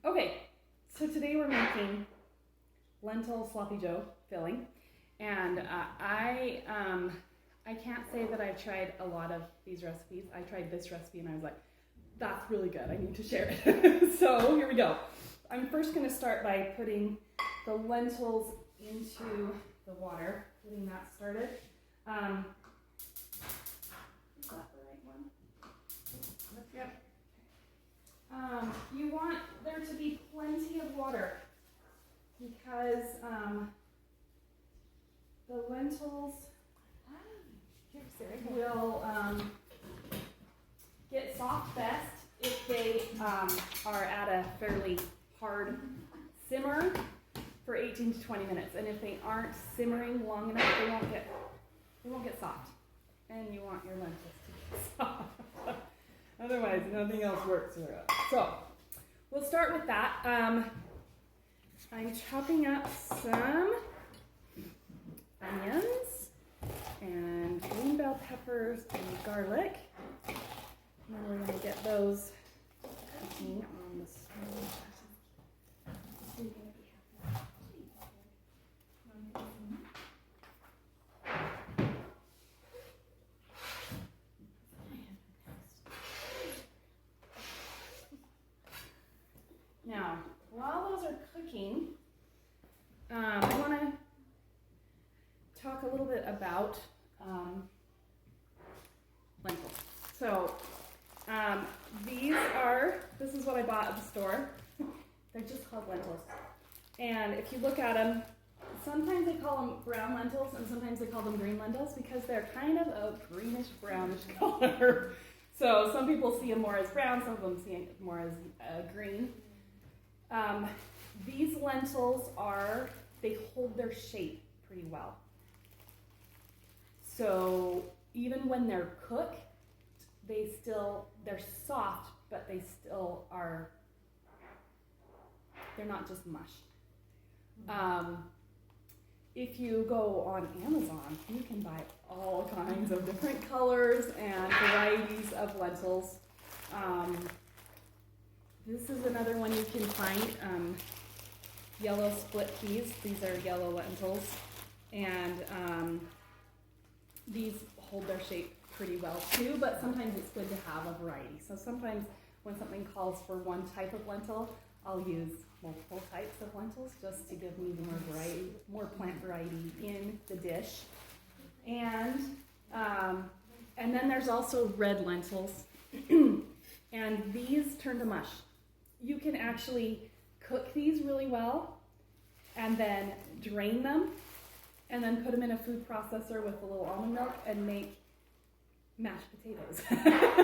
Okay, so today we're making lentil sloppy joe filling, and I can't say that I've tried a lot of these recipes. I tried this recipe and I was like, that's really good, I need to share it. So here we go. I'm first going to start by putting the lentils into the water, getting that started. Is that the right one? Yep. You want there to be plenty of water because the lentils will get soft best if they are at a fairly hard simmer for 18 to 20 minutes, and if they aren't simmering long enough, they won't get soft, and you want your lentils to get soft. Otherwise, nothing else works for us. So we'll start with that. I'm chopping up some onions and green bell peppers and garlic. And then we're going to get those cooking on the stove. Now, while those are cooking, I want to talk a little bit about lentils. So, this is what I bought at the store. They're just called lentils. And if you look at them, sometimes they call them brown lentils and sometimes they call them green lentils because they're kind of a greenish brownish color. So some people see them more as brown, some of them see it more as green. These lentils they hold their shape pretty well. So even when they're cooked, they're soft, but they're not just mush. If you go on Amazon, you can buy all kinds of different colors and varieties of lentils. This is another one you can find, yellow split peas. These are yellow lentils, and these hold their shape pretty well too, but sometimes it's good to have a variety. So sometimes when something calls for one type of lentil, I'll use multiple types of lentils just to give me more plant variety in the dish. And then there's also red lentils, and these turn to mush. You can actually cook these really well and then drain them and then put them in a food processor with a little almond milk and make mashed potatoes.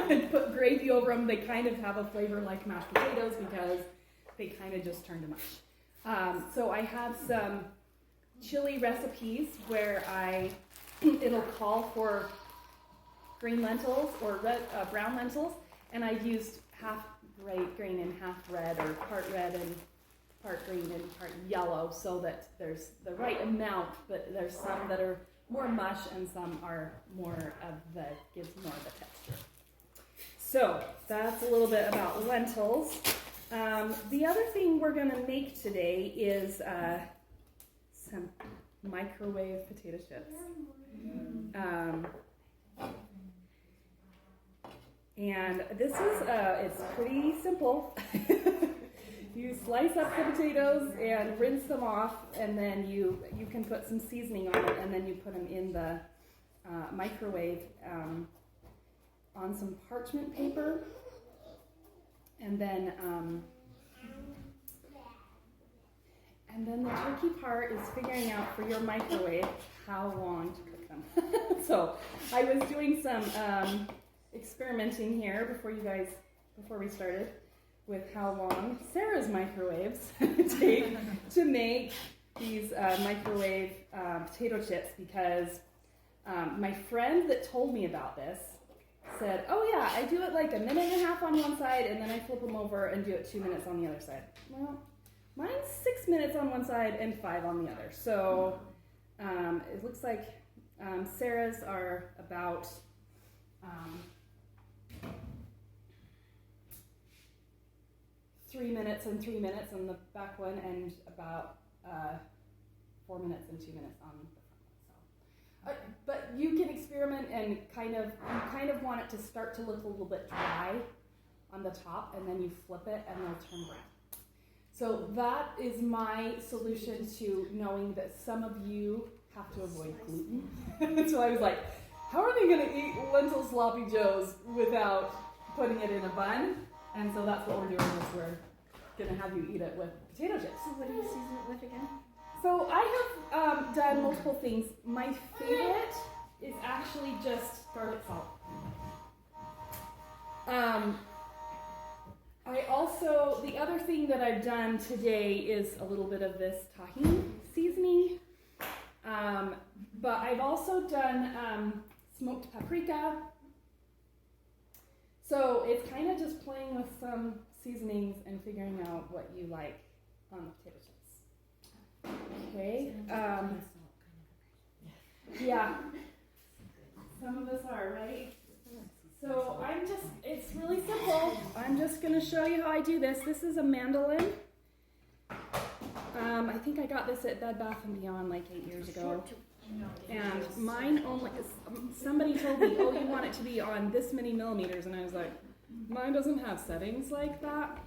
And put gravy over them. They kind of have a flavor like mashed potatoes because they kind of just turn to mush. So I have some chili recipes where it'll call for green lentils or brown lentils, and I've used half green and half red, or part red and part green and part yellow, so that there's the right amount, but there's some that are more mush and some are gives more of a texture. So that's a little bit about lentils. The other thing we're going to make today is some microwave potato chips. And this is, it's pretty simple. You slice up the potatoes and rinse them off, and then you can put some seasoning on it, and then you put them in the microwave on some parchment paper. And then the tricky part is figuring out for your microwave how long to cook them. So I was doing some experimenting here before we started with how long Sarah's microwaves take to make these microwave potato chips, because my friend that told me about this said, oh yeah, I do it like a minute and a half on one side and then I flip them over and do it 2 minutes on the other side. Well, mine's 6 minutes on one side and 5 on the other. So it looks like Sarah's are about 3 3 minutes and 3 minutes on the back one, and about 4 minutes and 2 minutes on the front one. So, but you can experiment and kind of want it to start to look a little bit dry on the top, and then you flip it and they'll turn brown. So that is my solution to knowing that some of you have to avoid gluten. So I was like, how are they going to eat lentil sloppy joes without putting it in a bun? And so that's what we're doing, is we're going to have you eat it with potato chips. So what do you season it with again? So I have done multiple things. My favorite is actually just garlic salt. The other thing that I've done today is a little bit of this tahini seasoning. But I've also done smoked paprika. So it's kind of just playing with some seasonings and figuring out what you like on the potato chips. Okay. Yeah. Some of us are, right? So it's really simple. I'm just going to show you how I do this. This is a mandolin. I think I got this at Bed Bath & Beyond like 8 years ago. And mine only, somebody told me, oh, you want it to be on this many millimeters. And I was like, mine doesn't have settings like that.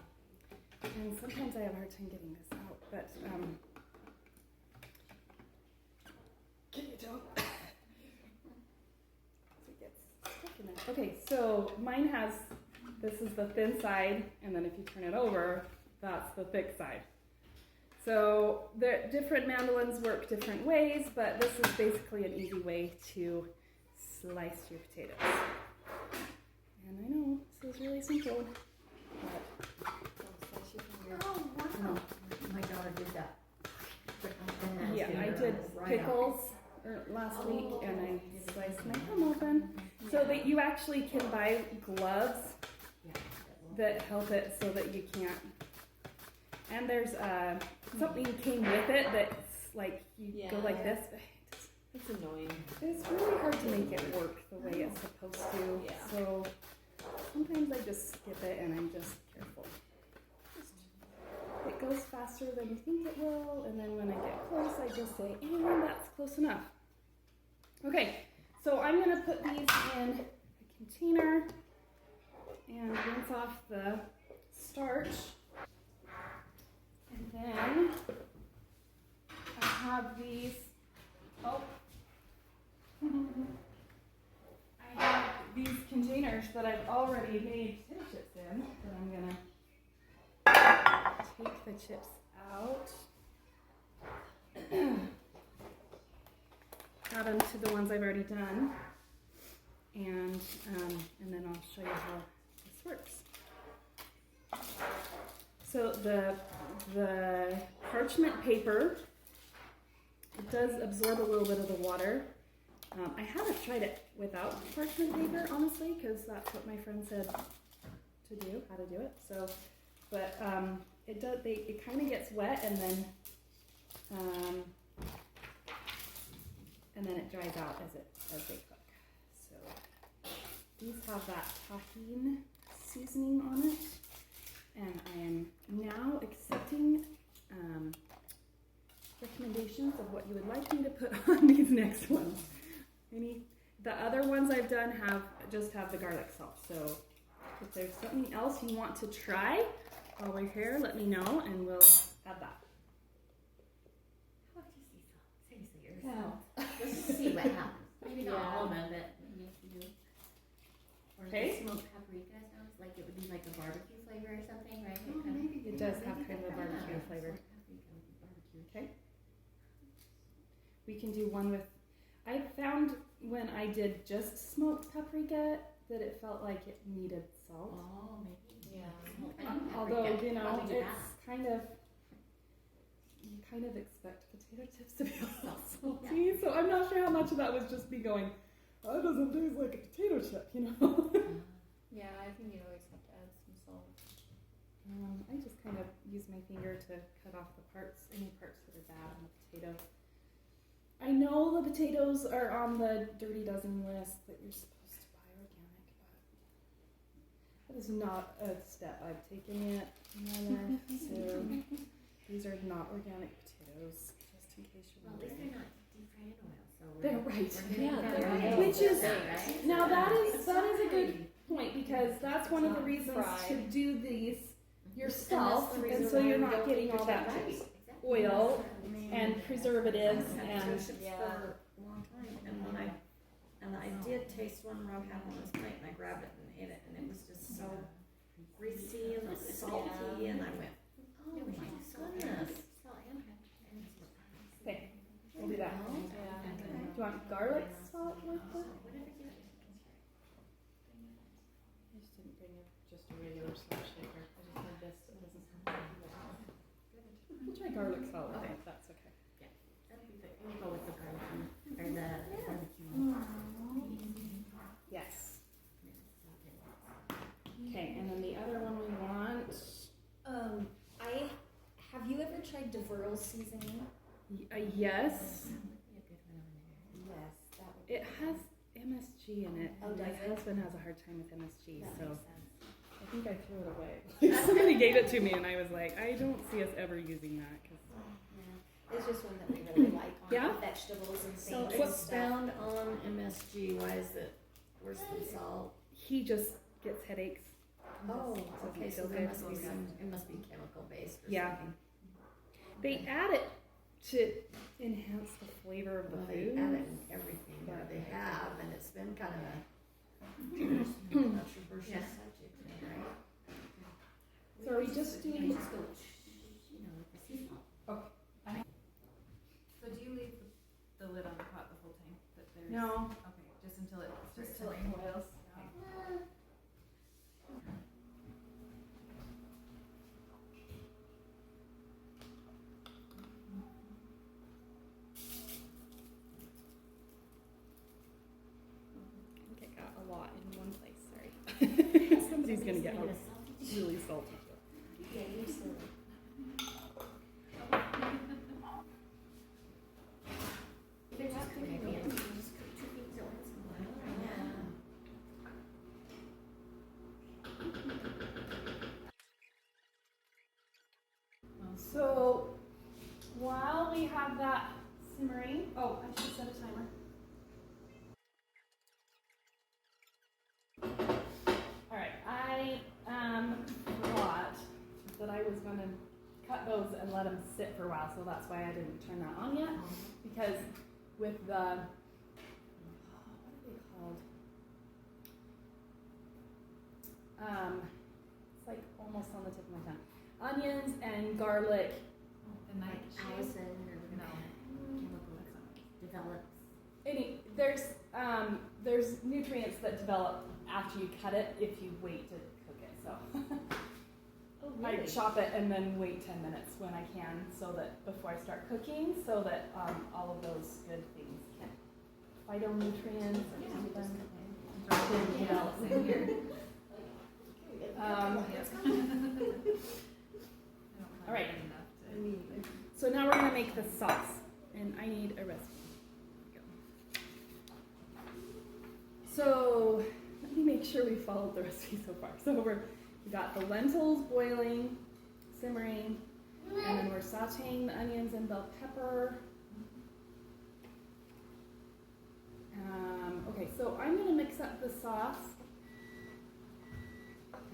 And sometimes I have a hard time getting this out. But, can you tell? Okay, so mine has, this is the thin side, and then if you turn it over, that's the thick side. So the different mandolins work different ways, but this is basically an easy way to slice your potatoes. And I know, this is really simple, but oh, wow. My daughter did that. Yeah, I did pickles last week, and I sliced my ham open. So that you actually can buy gloves that help it so that you can't. And there's something came with it that's like you go like this. It's annoying. It's really hard to make it work the way it's supposed to. Yeah. So sometimes I just skip it and I'm just careful. It goes faster than you think it will, and then when I get close, I just say, and that's close enough. Okay. So I'm going to put these in a container and rinse off the starch. And then I have these, I have these containers that I've already made potato chips in that I'm going to take the chips out. Add them to the ones I've already done, and then I'll show you how this works. So the parchment paper, it does absorb a little bit of the water. I haven't tried it without parchment paper, honestly, because that's what my friend said to do, how to do it. So, but it does. It kind of gets wet, and then it dries out as they cook. So these have that tahini seasoning on it, and I am now accepting recommendations of what you would like me to put on these next ones. The other ones I've done have the garlic salt. So if there's something else you want to try while we're here, let me know and we'll add that. How about you see yourself? Let's just see what happens. Maybe not all of them, but maybe if you do. Or Okay. the smoked paprika sounds like it would be like a barbecue flavor or something, right? Oh, maybe it does have kind of a barbecue flavor. Okay. We can do one with, I found when I did just smoked paprika that it felt like it needed salt. Oh, maybe. Yeah. Although, you know, Probably do it's kind of, you kind of expect potato chips to be a little salty, so I'm not sure how much of that was just me going, oh, it doesn't taste like a potato chip, you know? Yeah, I think you always have to add some salt. I just kind of use my finger to cut off the parts, any parts that are bad on the potato. I know the potatoes are on the Dirty Dozen list that you're supposed to buy organic, but is not a step I've taken yet, Mother. So these are not organic potatoes, just in case you're Well, at least wondering. they're not deep fried in oil, so we're. They're right. We're getting Yeah, that they're right. right. Which is- Right? Now that is a good point, because that's one of the reasons fried. to do these Mm-hmm. yourself, And that's the and reason so why you're we not don't getting all that Right, exactly. oil I mean, and preservatives I've had and chips Yeah. for a long time, and I did taste one Rob had one last night, and I grabbed it and ate it, and it was just so greasy and salty, and I went, oh my goodness. Okay, we'll do that. Do Yeah. you want garlic salt with it? I just didn't bring just a regular salt shaker. I just had this that doesn't come with it. We'll try garlic salt with it, if that's okay. We'll go with the garlic or the barbecue. Yes. Okay, and then the other one we want, Have you ever tried Deverl seasoning? yes. Yes, that would. It has MSG in it. Oh, and my does it? husband has a hard time with MSG, That so makes sense. I think I threw it away. Somebody gave it to me, and I was like, I don't see us ever using that. 'Cause Yeah, it's just one that we really like on Yeah? vegetables and So things and it's stuff. found on MSG, why is it worse than salt? he just gets headaches. Oh, Doesn't okay, so feel there good. must be some, it must be chemical based or Yeah. something. They Okay. add it to enhance the flavor of the Well, they food. add it in everything, or they have, and it's been kind of a controversial Yeah. subject, right? So are we just doing? You just go, you know, with the sea salt. So do you leave the lid on the pot the whole time that there's? No, Okay, just until it starts just till it simmering? boils. Okay. I think I got a lot in one place. Sorry. Somebody's gonna get really salty. Yeah, you said. They're just cooking it, you just cook two things at once in a while. Yeah. So while we have that simmering, oh, I should set a timer. All right, I forgot that I was gonna cut those and let them sit for a while, so that's why I didn't turn that on yet. Because with the, what are they called? It's like almost on the tip of my tongue. Onions and garlic. The Like nightshade? Allison or No. chemical develops. There's nutrients that develop after you cut it if you wait to cook it. So Oh, I really? chop it and then wait 10 minutes when I can, so that before I start cooking, so that all of those good things can phytonutrients or something. Yeah, same here. Um, Yes. I don't All right. have enough to. So now we're gonna make the sauce, and I need a recipe. Go. So let me make sure we followed the recipe so far. So we got the lentils boiling, simmering, and then we're sautéing the onions and bell pepper. Okay, so I'm gonna mix up the sauce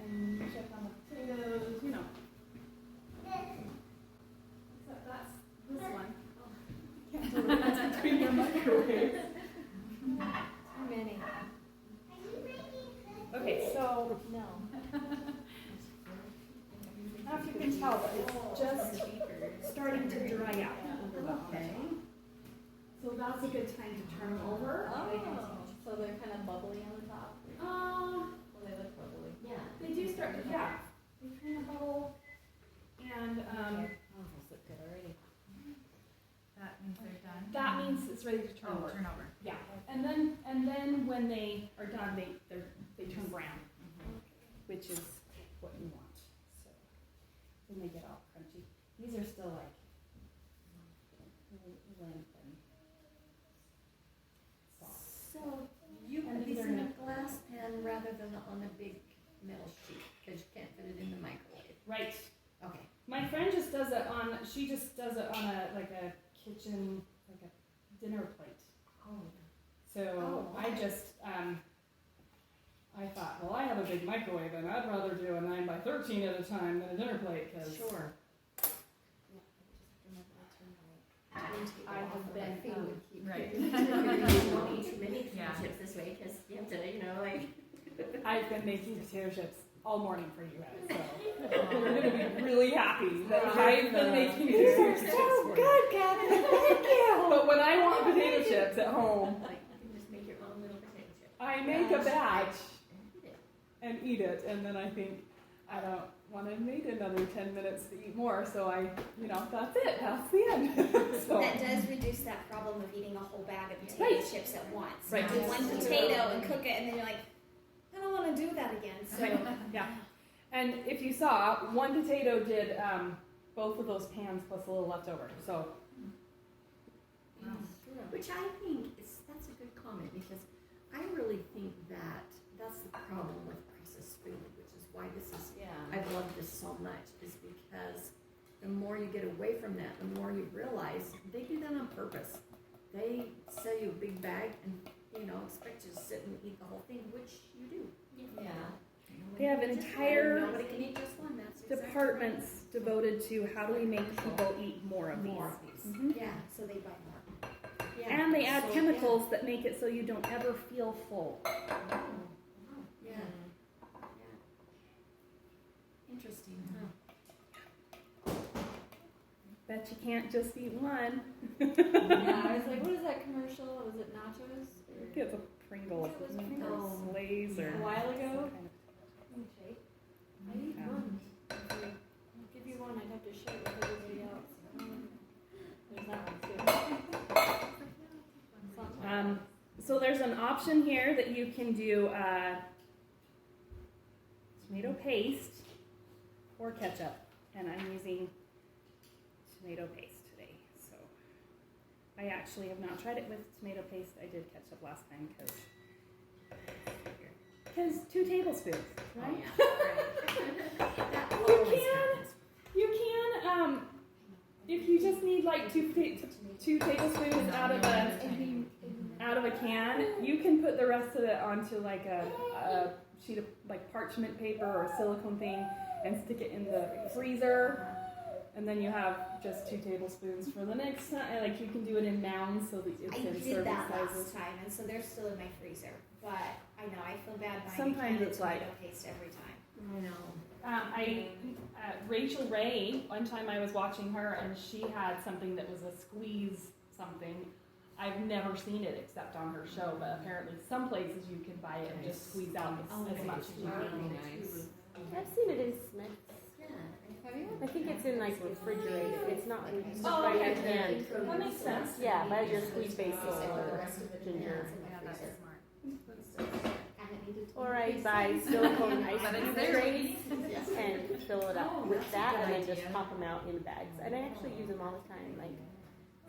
and check on the potatoes, you know. Except that's this one. Can't tell the difference between your microwaves. Too many. Okay, so No. I don't know if you can tell, but it's just starting to dry out a little bit. Okay. So that's a good time to turn them over. Oh, so they're kind of bubbly on the top? Well, they look bubbly. Yeah. They do start, yeah, they kind of bubble, and Okay. Oh, those look good already. That means they're done? that means it's ready to turn Oh, over. turn over. Yeah, and then when they are done, they turn brown, which is what you want. So then they get all crunchy. These are still like limp and soft. So you And put these these are in a not- glass pan rather than on a big metal sheet, because you can't fit it in the microwave. Right. Okay. My friend just does it on, she just does it on a, like a kitchen, like a dinner plate. Oh. So Oh, I okay. just, I thought, well, I have a big microwave and I'd rather do a 9x13 at a time than a dinner plate, because Sure. I have been, Right. You don't eat too many Yeah. chips this way, because you have to, you know, like. I've been making potato chips all morning for you guys, so you're gonna be really happy that I've been making potato chips for you. Katherine, thank you. But when I want potato chips at home, Like, you can just make your own little potato chip. I make a batch And eat it. and eat it, and then I think, I don't want to wait another 10 minutes to eat more, so I, that's it, that's the end. So, That does reduce that problem of eating a whole bag of potato Right. chips at once. Right. Do one potato and cook it, and then you're like, I don't want to do that again. So yeah. And if you saw, one potato did both of those pans plus a little left over, so. Which I think that's a good comment, because I really think that's the problem with processed food, which is why this is, I love this so much, is because the more you get away from that, the more you realize they do that on purpose. They sell you a big bag and, expect you to sit and eat the whole thing, which you do. Yeah. They have Just one. entire Nobody can eat just one, that's exactly departments devoted to how do we make people eat more of these. More of these. Mhm. Yeah. so they buy more. Yeah. And they add So, chemicals that make it so you don't ever feel full. Yeah. Yeah. Interesting, huh? Bet you can't just eat one. Yeah, I was like, what is that commercial? Was it nachos? Or It's a Pringles, It was isn't it? Pringles. Or Lay's or a while ago? some kind of- I need Yeah. one. I'll give you one. I'd have to share it with everybody else. There's that one too. So there's an option here that you can do tomato paste or ketchup, and I'm using tomato paste today. So I actually have not tried it with tomato paste. I did ketchup last time because 2 tablespoons, right? Oh, yeah. That always happens. You can if you just need like 2 tablespoons out of a can, you can put the rest of it onto like a sheet of like parchment paper or a silicone thing and stick it in the freezer, and then you have just 2 tablespoons for the next time. Like you can do it in mounds so that it's I in did serving that sizes. last time, and so they're still in my freezer. But I know I feel bad buying Sometimes a can of it's like- tomato paste every time. I know. Rachel Ray, one time I was watching her and she had something that was a squeeze something. I've never seen it except on her show, but apparently some places you can buy it and just squeeze out as much as you need. Nice. I've seen it in Smith's. Yeah. Have you? I think it's in like refrigerated. It's not in Oh, right okay. at hand. That makes sense. Yeah, but your sweet basil So the or rest of it ginger. Yeah, that's smart. Haven't needed to Or I buy silicone ice But it's cube there. trays and fill it up with that, and then Good just idea. pop them out in bags. And I actually use them all the time. Like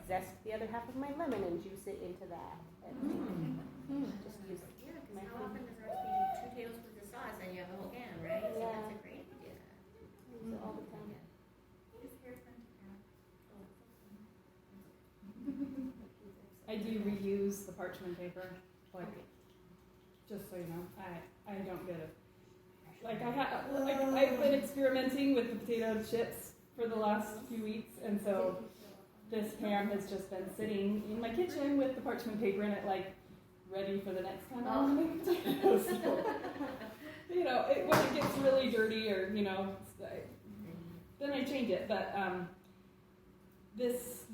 zest the other half of my lemon and juice it into that, and just use it. Yeah, because how often does there have to be 2 tablespoons of sauce and you have a whole can, right? So Yeah. that's a great idea. I use it all the time. I do reuse the parchment paper, like, just so you know, I don't get it. Like I've been experimenting with the potato chips for the last few weeks, and so this pan has just been sitting in my kitchen with the parchment paper in it, like, ready for the next time I want to make potatoes. So, when it gets really dirty or, then I change it, but,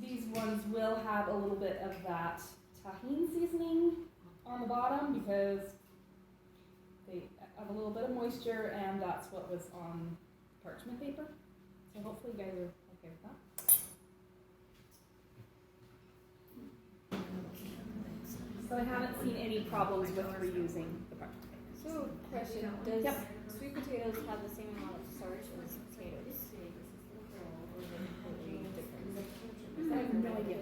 these ones will have a little bit of that tahini seasoning on the bottom because they have a little bit of moisture, and that's what was on parchment paper. So hopefully you guys are okay with that. So I haven't seen any problems with reusing the parchment paper. So, question: Does Yep. sweet potatoes have the same amount of starch as potatoes? Or is it completely different? I have no idea.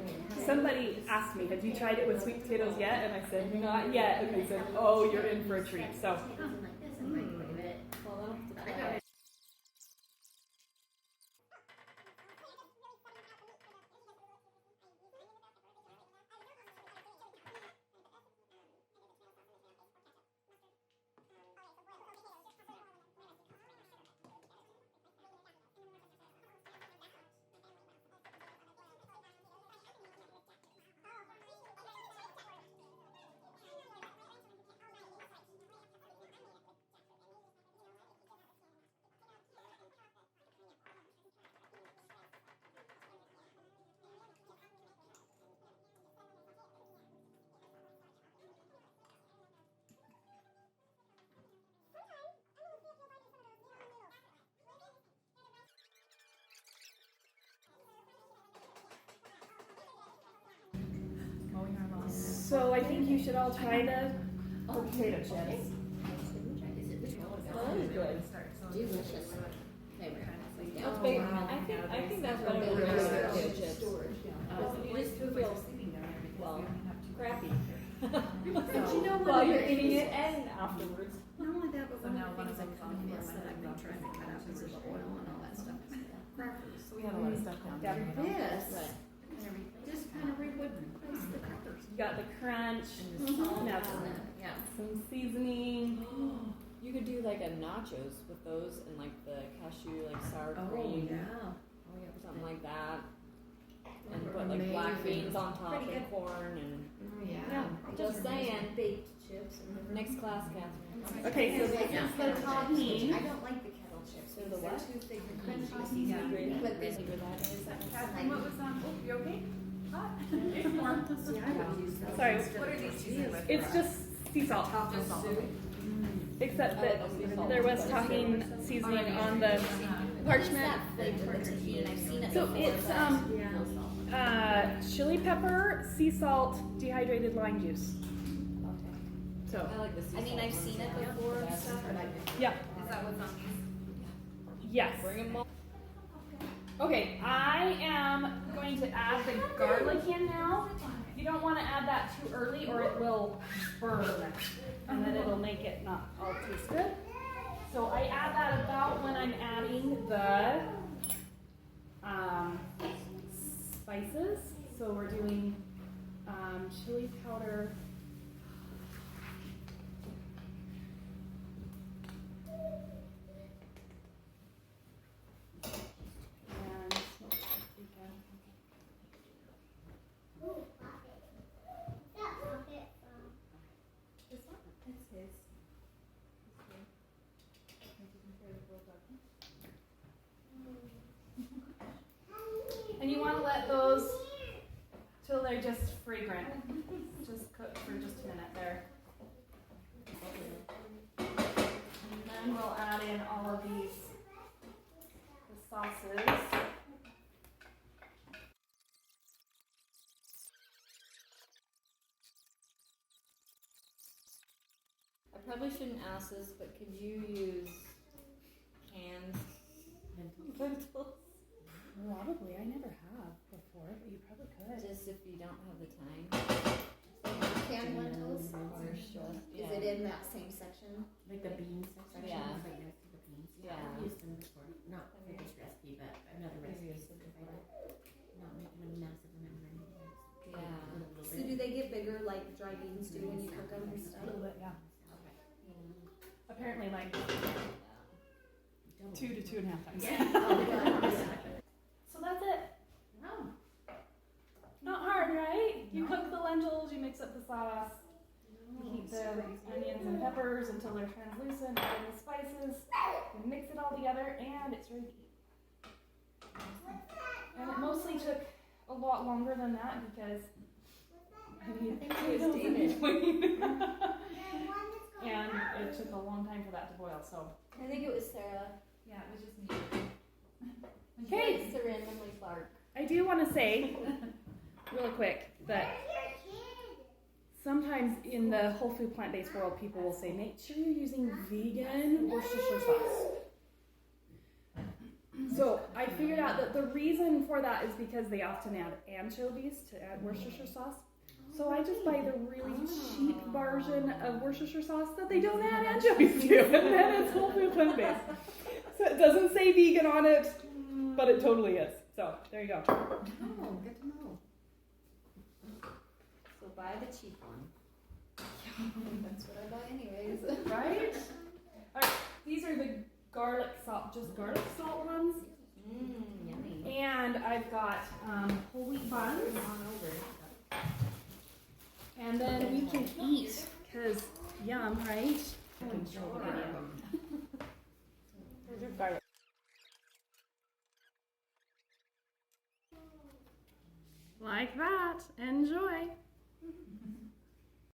Somebody asked me, have you tried it with sweet potatoes yet? And I said, not yet. And they said, oh, you're in for a treat. So Like this and microwave it. Well, So I think you should all try the potato chips. That is good. Delicious. That's big. I think that's better than regular potato chips. You just feel, well, crappy. But you know what? While you're eating it and afterwards. Not only that, but So one now of one the of things I them's on kind of miss the that I've been trying to cut out is the oil and all that stuff. Crackers. So we had a lot of stuff down Yeah. there. This Right. just kind of replace the crackers. You got the crunch, now Yeah. some seasoning. You could do like a nachos with those and like the cashew, like sour cream, yeah. something like that. And put like black beans on top Pretty and corn and Yeah. just saying. Baked chips. And Next class, Catherine. Okay, so this is the topping. I don't like the kettle chips. So the what? They're too thick and crunchy. Yeah. But these Catherine, what was oh, you okay? Hot? It's warm. Sorry, What are these seasoned with? it's just sea salt. Just salt. Except that there was talking seasoning on the parchment. flavor that's in here, and I've seen it So before. it's Yeah. chili pepper, sea salt, dehydrated lime juice. So I like the sea I mean, salt I've seen it ones. before and stuff, but I've yeah, Is that what's on these? yes. Bring them all. Okay, I am going to add the garlic in now. You don't want to add that too early or it will burn and then it'll make it not all taste good. So I add that about when I'm adding the spices. So we're doing chili powder. And smoked paprika. And you want to let those till they're just fragrant. Just cook for just a minute there. And then we'll add in all of these the sauces. I probably shouldn't ask this, but could you use canned lentils? Probably, I never have before, but you probably could. Just if you don't have the time. canned lentils. Or just, Is it in that same section? Like the beans section, Yeah. it's right next to the beans. Yeah. I've used them before, not for this recipe, but another recipe. Not making a mess of them and anything else. Yeah. A little So bit. do they get bigger like dry beans do when you cook them and A stuff? little bit, yeah. Okay. Apparently like Double. 2 to 2.5 times. Yeah. So that's it. Oh. Not hard, right? You cook the lentils, you mix up the sauce, you heat the onions and peppers until they're translucent, add in the spices, you mix it all together, and it's ready to eat. And it mostly took a lot longer than that because I need potatoes in between. And it took a long time for that to boil, so. I think it was Sarah. Yeah, it was just me. Okay, It's the randomly Clark. I do want to say, really quick, that sometimes in the whole food plant-based world, people will say, make sure you're using vegan Worcestershire sauce. So I figured out that the reason for that is because they often add anchovies to add Worcestershire sauce. So I just buy the really cheap version of Worcestershire sauce that they don't add anchovies to, and then it's whole food plant-based. So it doesn't say vegan on it, but it totally is. So there you go. Oh, good to know. So buy the cheap one. That's what I buy anyways. Right? Alright, these are the garlic salt, just garlic salt ones. Yummy. And I've got whole wheat buns. On over. And then we can eat, because yum, right? Those are garlic. Like that. Enjoy.